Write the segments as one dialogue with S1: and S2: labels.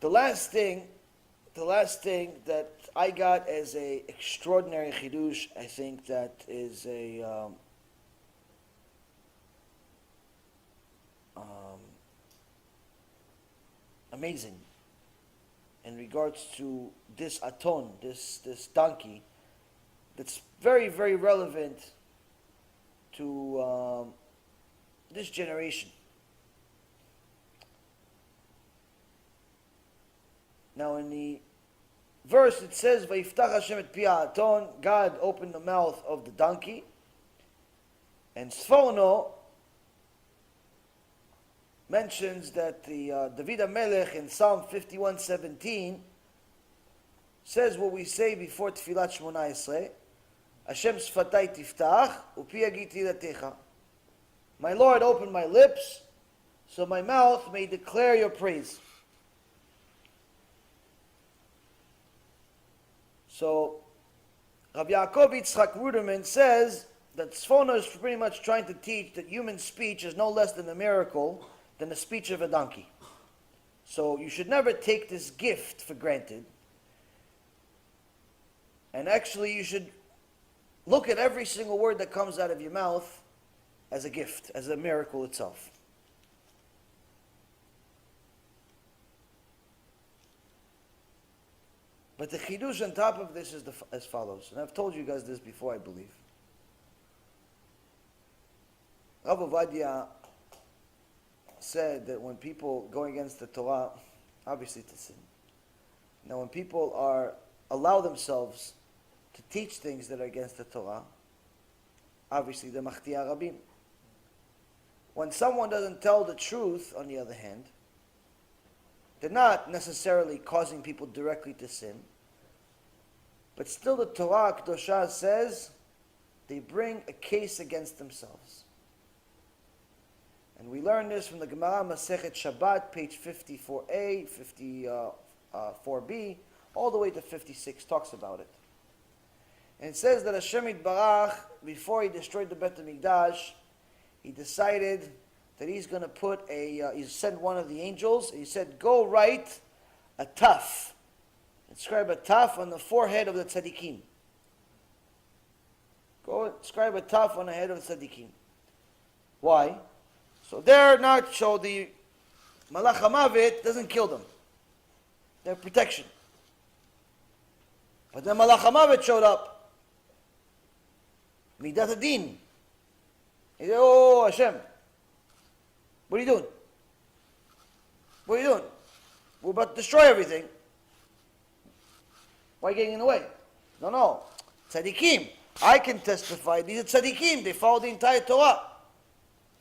S1: the last thing that I got as a extraordinary chidush, I think that is amazing in regards to this aton, this donkey, that's very, very relevant to this generation. Now in the verse it says, "Vayiftach Hashem et pi ha'aton," God opened the mouth of the donkey, and Sforno mentions that the David HaMelech in Psalm 51:17 says what we say before Tfilat Shmona Esrei, Hashem sfatai tiftach, upi yagid tiratecha. My Lord, open my lips, so my mouth may declare your praise. So, Rabbi Yaakov Yitzchak Ruderman says that Sforno is pretty much trying to teach that human speech is no less than a miracle than the speech of a donkey. So you should never take this gift for granted. And actually you should look at every single word that comes out of your mouth as a gift, as a miracle itself. But the chidush on top of this is as follows. And I've told you guys this before, I believe. Rav Ovadia said that when people go against the Torah, obviously it's a sin. Now when people allow themselves to teach things that are against the Torah, obviously they're machtia rabim. When someone doesn't tell the truth, on the other hand, they're not necessarily causing people directly to sin, but still the Torah Kedosha says they bring a case against themselves. And we learn this from the Gemara Masechet Shabbat, page 54a, 54b, all the way to 56, talks about it. And it says that Hashem Yitbarach, before he destroyed the Bet HaMikdash, he decided that he's going to put he sent one of the angels, and he said, go write a taf. Inscribe a taf on the forehead of the tzaddikim. Go inscribe a taf on the head of the tzaddikim. Why? So the Malach HaMavet doesn't kill them. They're protection. But then Malach HaMavet showed up. Midat Adin. He said, oh Hashem, what are you doing? What are you doing? We're about to destroy everything. Why are you getting in the way? No. Tzaddikim. I can testify. These are tzaddikim. They follow the entire Torah.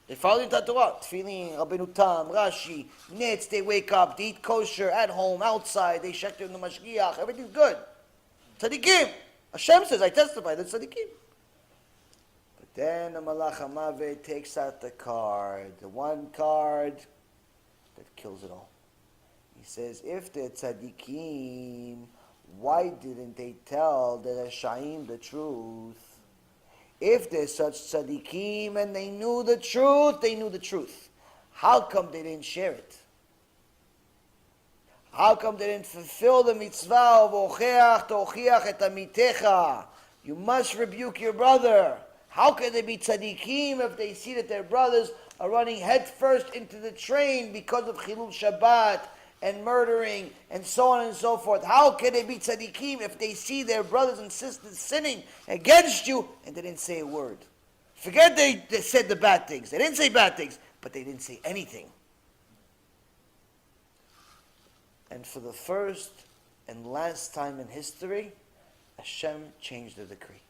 S1: Tefillin, Rabbeinu Tam, Rashi, Netz, they wake up, they eat kosher, at home, outside, they check in the mashgiach, everything's good. Tzaddikim. Hashem says, I testify, that's tzaddikim. But then the Malach HaMavet takes out the card, the one card that kills it all. He says, if they're tzaddikim, why didn't they tell the Rashaim the truth? If they're such tzaddikim and they knew the truth, how come they didn't share it? How come they didn't fulfill the mitzvah of ocheach tochiach et amitecha? You must rebuke your brother. How can they be tzaddikim if they see that their brothers are running headfirst into the train because of Chilul Shabbat and murdering and so on and so forth? How can they be tzaddikim if they see their brothers and sisters sinning against you and they didn't say a word? Forget they said the bad things. They didn't say bad things, but they didn't say anything. And for the first and last time in history, Hashem changed the decree.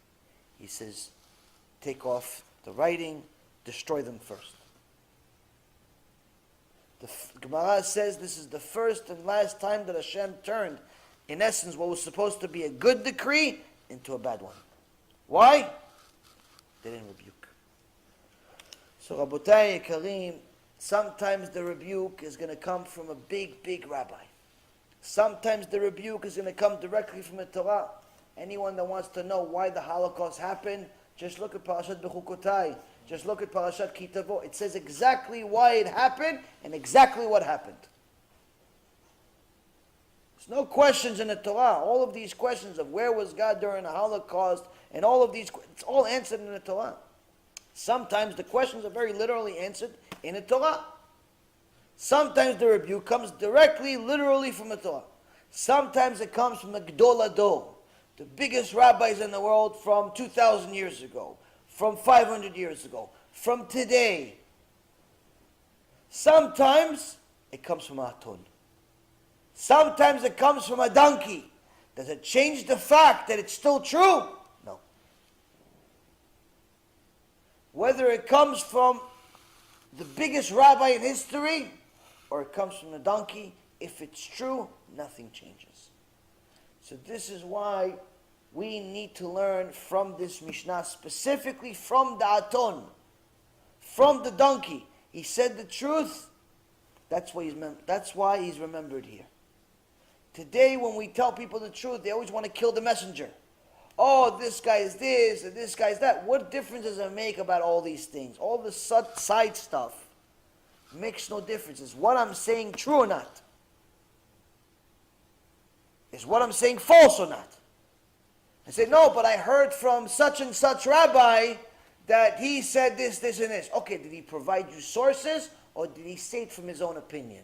S1: He says, take off the writing, destroy them first. The Gemara says this is the first and last time that Hashem turned, in essence, what was supposed to be a good decree into a bad one. Why? They didn't rebuke. So Rabotai Yekarim, sometimes the rebuke is going to come from a big, big rabbi. Sometimes the rebuke is going to come directly from the Torah. Anyone that wants to know why the Holocaust happened, just look at Parashat Bechukotai. Just look at Parashat Kitavo. It says exactly why it happened and exactly what happened. There's no questions in the Torah. All of these questions of where was God during the Holocaust, and all of these, it's all answered in the Torah. Sometimes the questions are very literally answered in the Torah. Sometimes the rebuke comes directly, literally from the Torah. Sometimes it comes from the Gdol Ador, the biggest rabbis in the world from 2,000 years ago, from 500 years ago, from today. Sometimes it comes from Aton. Sometimes it comes from a donkey. Does it change the fact that it's still true? No. Whether it comes from the biggest rabbi in history or it comes from the donkey, if it's true, nothing changes. So this is why we need to learn from this Mishnah, specifically from the Aton, from the donkey. He said the truth. That's why he's remembered here. Today, when we tell people the truth, they always want to kill the messenger. Oh, this guy is this, and this guy is that. What difference does it make about all these things? All the side stuff makes no difference. Is what I'm saying true or not? Is what I'm saying false or not? I say, no, but I heard from such and such rabbi that he said this, this, and this. Okay, did he provide you sources, or did he say it from his own opinion?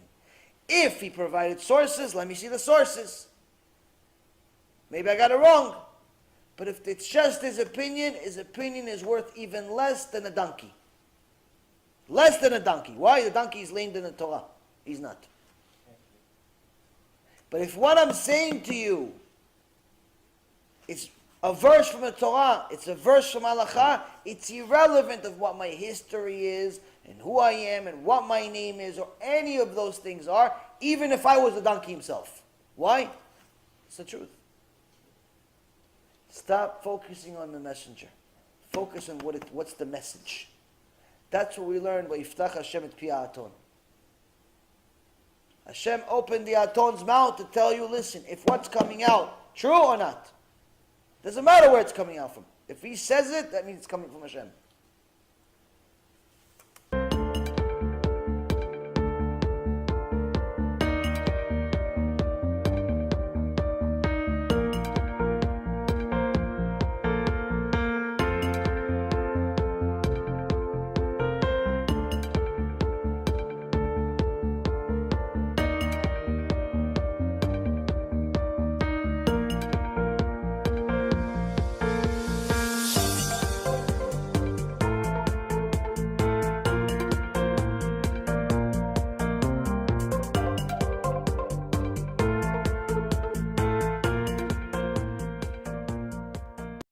S1: If he provided sources, let me see the sources. Maybe I got it wrong. But if it's just his opinion is worth even less than a donkey. Less than a donkey. Why? The donkey is named in the Torah. He's not. But if what I'm saying to you is a verse from the Torah, it's a verse from Halakha, it's irrelevant of what my history is, and who I am, and what my name is, or any of those things are, even if I was the donkey himself. Why? It's the truth. Stop focusing on the messenger. Focus on what's the message. That's what we learned by Yiftach Hashem et pi Aton. Hashem opened the Aton's mouth to tell you, listen, if what's coming out, true or not, doesn't matter where it's coming out from. If he says it, that means it's coming from Hashem.